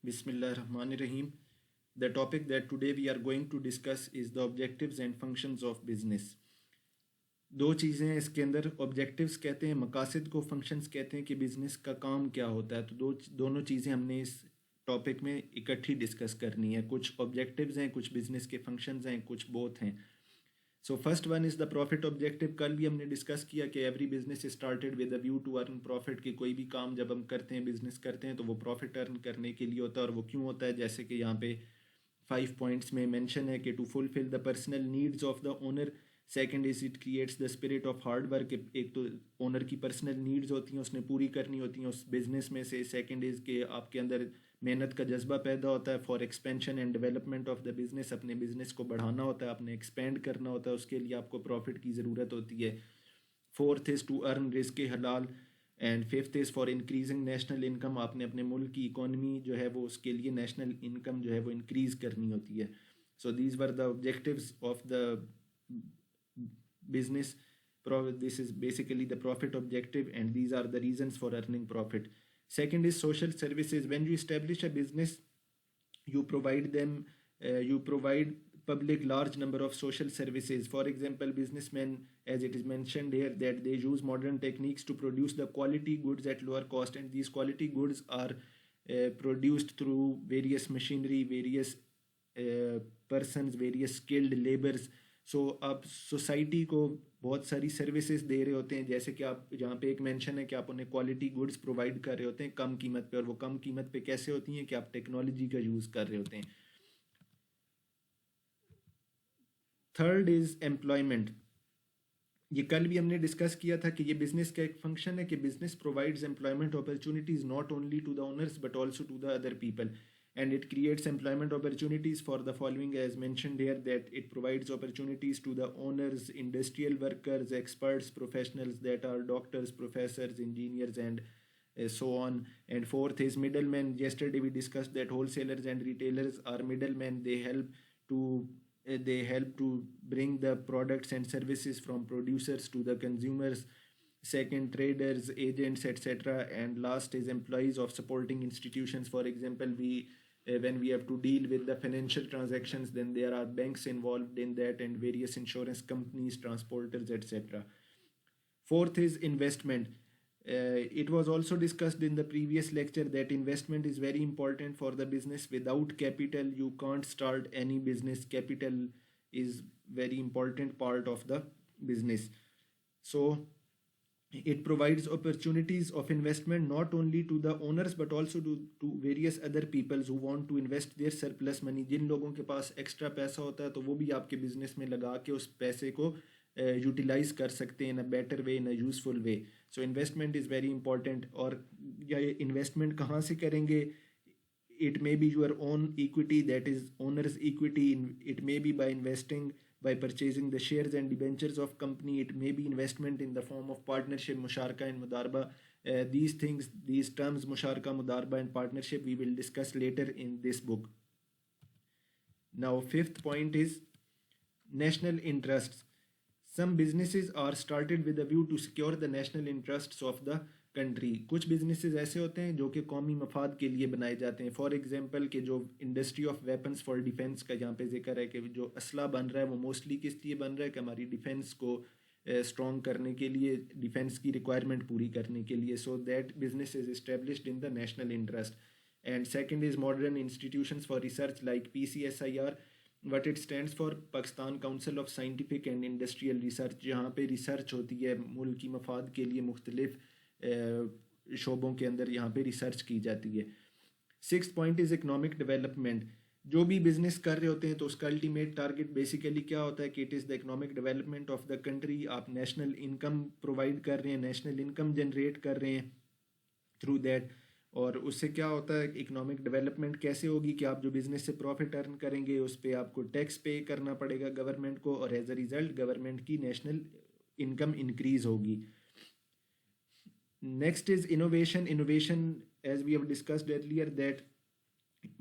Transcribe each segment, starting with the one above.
Bismillahirrahmanirrahim. The topic that today we are going to discuss is the objectives and functions of business. दो चीज़ें हैं इसके अंदर. Objectives कहते हैं मकासद को, फंक्शंस कहते हैं कि बिज़नेस का काम क्या होता है. तो दोनों चीज़ें हमने इस टॉपिक में इकट्ठी डिस्कस करनी है. कुछ ऑब्जेक्टिव्स हैं, कुछ बिज़नेस के फंक्शंस हैं, कुछ बोथ हैं. So first one is the profit objective. कल भी हमने डिस्कस किया कि every business started with a view to earn profit. कि कोई भी काम जब हम करते हैं, बिजनेस करते हैं, तो वो प्रॉफिट अर्न करने के लिए होता है. और वो क्यों होता है? जैसे कि यहाँ पे 5 पॉइंट्स में मेंशन है कि to fulfil the personal needs of the owner. Second is it creates the spirit of hard work. एक तो ओनर की पर्सनल नीड्स होती हैं, उसने पूरी करनी होती हैं उस बिजनेस में से. सेकंड इज़ कि आपके अंदर मेहनत का जज्बा पैदा होता है for expansion and development of the business. अपने बिजनेस को बढ़ाना होता है, आपने एक्सपेंड करना होता है, उसके लिए आपको प्रॉफिट की ज़रूरत होती है. फोर्थ इज़ टू अर्न रिस्क हलाल. And fifth is for increasing national income. आपने अपने मुल्क की इकोनॉमी जो है वो, उसके लिए नेशनल इनकम जो है वो इंक्रीज़ करनी होती है. So these were the objectives of the business. This is basically the profit objective, and these are the reasons for earning profit. Second is social services. When you establish a business, you provide public large number of social services. For example, businessmen, as it is mentioned here, that they use modern techniques to produce the quality goods at lower cost, and these quality goods are produced through various machinery, various persons, various skilled laborers. सो आप society को बहुत सारी services दे रहे होते हैं. जैसे कि आप जहाँ पे एक मेंशन है कि आप उन्हें क्वालिटी गुड्स प्रोवाइड कर रहे होते हैं कम कीमत पे. और वो कम कीमत पे कैसे होती हैं? कि आप टेक्नोलॉजी का यूज़ कर रहे होते हैं. Third is employment. ये कल भी हमने डिस्कस किया था कि ये बिजनेस का एक फंक्शन है कि business provides employment opportunities not only to the owners but also to the other people. And it creates employment opportunities for the following, as mentioned here, that it provides opportunities to the owners, industrial workers, experts, professionals that are doctors, professors, engineers, and so on. And fourth is middlemen. Yesterday we discussed that wholesalers and retailers are middlemen. They help to bring the products and services from producers to the consumers. Second, traders, agents, etc. And last is employees of supporting institutions. For example, when we have to deal with the financial transactions, then there are banks involved in that, and various insurance companies, transporters, etc. Fourth is investment. It was also discussed in the previous lecture that investment is very important for the business. Without capital, you can't start any business. Capital is very important part of the business. So it provides opportunities of investment not only to the owners but also to various other peoples who want to invest their surplus money. जिन लोगों के पास extra पैसा होता है तो वो भी आपके business में लगा के उस पैसे को यूटिलाइज कर सकते हैं in a better way, in a useful way. So investment is very important. और ये इन्वेस्टमेंट कहाँ से करेंगे? It may be your own equity, that is owner's equity. It may be by investing, by purchasing the shares and debentures of company. It may be investment in the form of partnership, musharaka and mudarba. These terms, musharaka, mudarba and partnership, we will discuss later in this book. Now, fifth point is national interests. Some businesses are started with a view to secure the national interests of the country. कुछ businesses ऐसे होते हैं जो कि कौमी मफाद के लिए बनाए जाते हैं. फॉर एग्जांपल कि जो industry of weapons for defence का यहाँ पे जिक्र है कि जो असला बन रहा है वो मोस्टली किस लिए बन रहा है? कि हमारी डिफेंस को स्ट्रॉन्ग करने के लिए, डिफेंस की रिक्वायरमेंट पूरी करने के लिए. So that business is established in the national interest. And second is modern institutions for research like PCSIR. What it stands for Pakistan council of scientific and industrial research. जहाँ पे रिसर्च होती है मुल्क की मफाद के लिए मुख्तलिफ शोबों के अंदर यहाँ पे रिसर्च की जाती है. Sixth point is economic development. जो भी बिजनेस कर रहे होते हैं तो उसका अल्टीमेट टारगेट बेसिकली क्या होता है? कि it is the economic development of the country. आप नेशनल इनकम प्रोवाइड कर रहे हैं, नेशनल इनकम जनरेट कर रहे हैं थ्रू दैट. और उससे क्या होता है? इकोनॉमिक डेवलपमेंट कैसे होगी? कि आप जो बिजनेस से प्रॉफिट अर्न करेंगे उस पर आपको टैक्स पे करना पड़ेगा गवर्नमेंट को, और एज अ रिजल्ट गवर्नमेंट की नेशनल इनकम इंक्रीज होगी. Next is innovation. Innovation, as we have discussed earlier, that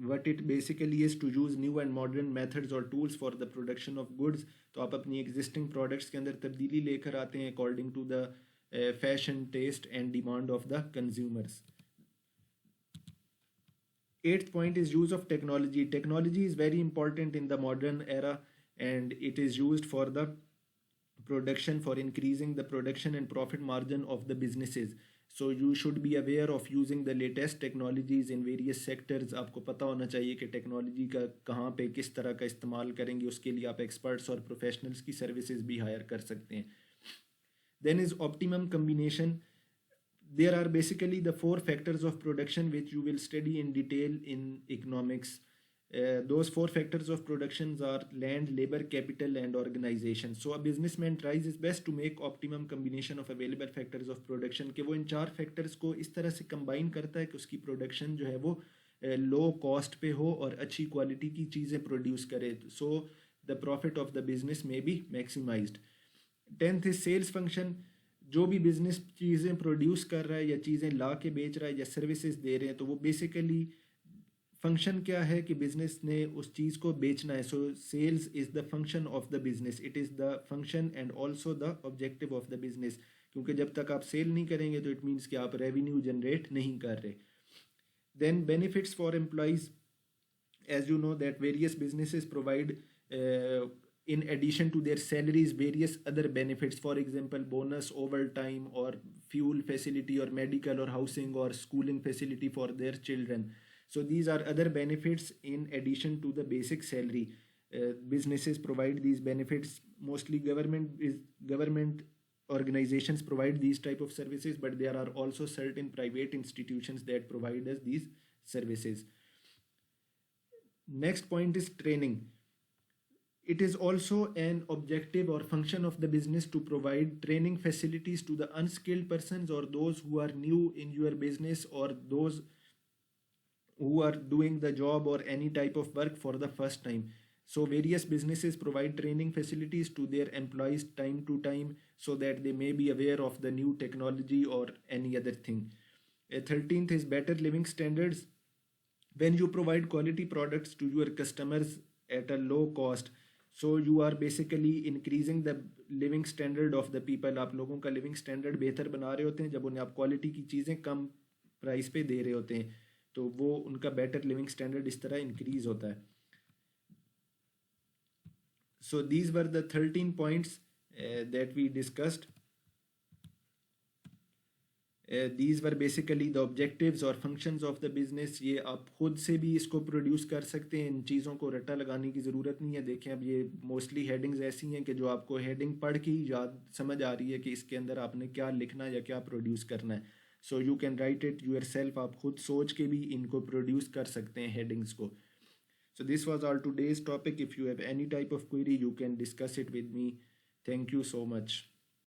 what it basically is to use new and modern methods or tools for the production of goods. तो आप अपनी existing products के अंदर तब्दीली लेकर आते हैं according to the fashion, taste and demand of the consumers. Eighth point is use of technology. Technology is very important in the modern era, and it is used for the production, for increasing the production and profit margin of the businesses. So you should be aware of using the latest technologies in various sectors. आपको पता होना चाहिए कि technology का कहाँ पे किस तरह का इस्तेमाल करेंगे, उसके लिए आप एक्सपर्ट्स और प्रोफेशनल्स की सर्विसेज भी हायर कर सकते हैं. Then is optimum combination. There are basically the four factors of production which you will study in detail in economics. Those four factors of productions are land, labor, capital, and organization. So a businessman tries his best to make optimum combination of available factors of production. कि वो इन चार factors को इस तरह से combine करता है कि उसकी production जो है वो low cost पे हो और अच्छी quality की चीज़ें produce करे. So the profit of the business may be maximized. 10th is sales function. जो भी बिजनेस चीज़ें प्रोड्यूस कर रहा है या चीज़ें ला के बेच रहा है या सर्विसेज दे रहे हैं, तो वो बेसिकली फंक्शन क्या है कि बिजनेस ने उस चीज़ को बेचना है. So sales is the function of the business. It is the function and also the objective of the business. क्योंकि जब तक आप सेल नहीं करेंगे तो इट मीन्स कि आप रेवेन्यू जनरेट नहीं कर रहे. Then benefits for employees. As you know that various businesses provide in addition to their salaries various other benefits, for example bonus, overtime, or fuel facility, or medical or housing or schooling facility for their children. So these are other benefits in addition to the basic salary. Businesses provide these benefits. Mostly government organizations provide these type of services, but there are also certain private institutions that provide us these services. Next point is training. It is also an objective or function of the business to provide training facilities to the unskilled persons or those who are new in your business or those who are doing the job or any type of work for the first time. So various businesses provide training facilities to their employees time to time so that they may be aware of the new technology or any other thing. 13th is better living standards. When you provide quality products to your customers at a low cost, so you are basically increasing the living standard of the people. आप लोगों का living standard बेहतर बना रहे होते हैं जब उन्हें आप quality की चीज़ें कम price पे दे रहे होते हैं, तो वो उनका better living standard इस तरह increase होता है. So these were the 13 points that we discussed. These were basically the objectives or functions of the business. ये आप खुद से भी इसको प्रोड्यूस कर सकते हैं, इन चीज़ों को रट्टा लगाने की ज़रूरत नहीं है. देखें अब ये मोस्टली हेडिंग्स ऐसी हैं कि जो आपको हेडिंग पढ़ के ही याद समझ आ रही है कि इसके अंदर आपने क्या लिखना या क्या प्रोड्यूस करना है. So you can write it yourself. आप खुद सोच के भी इनको प्रोड्यूस कर सकते हैं हेडिंग्स को. So this was all today's topic. If you have any type of query, you can discuss it with me. Thank you so much.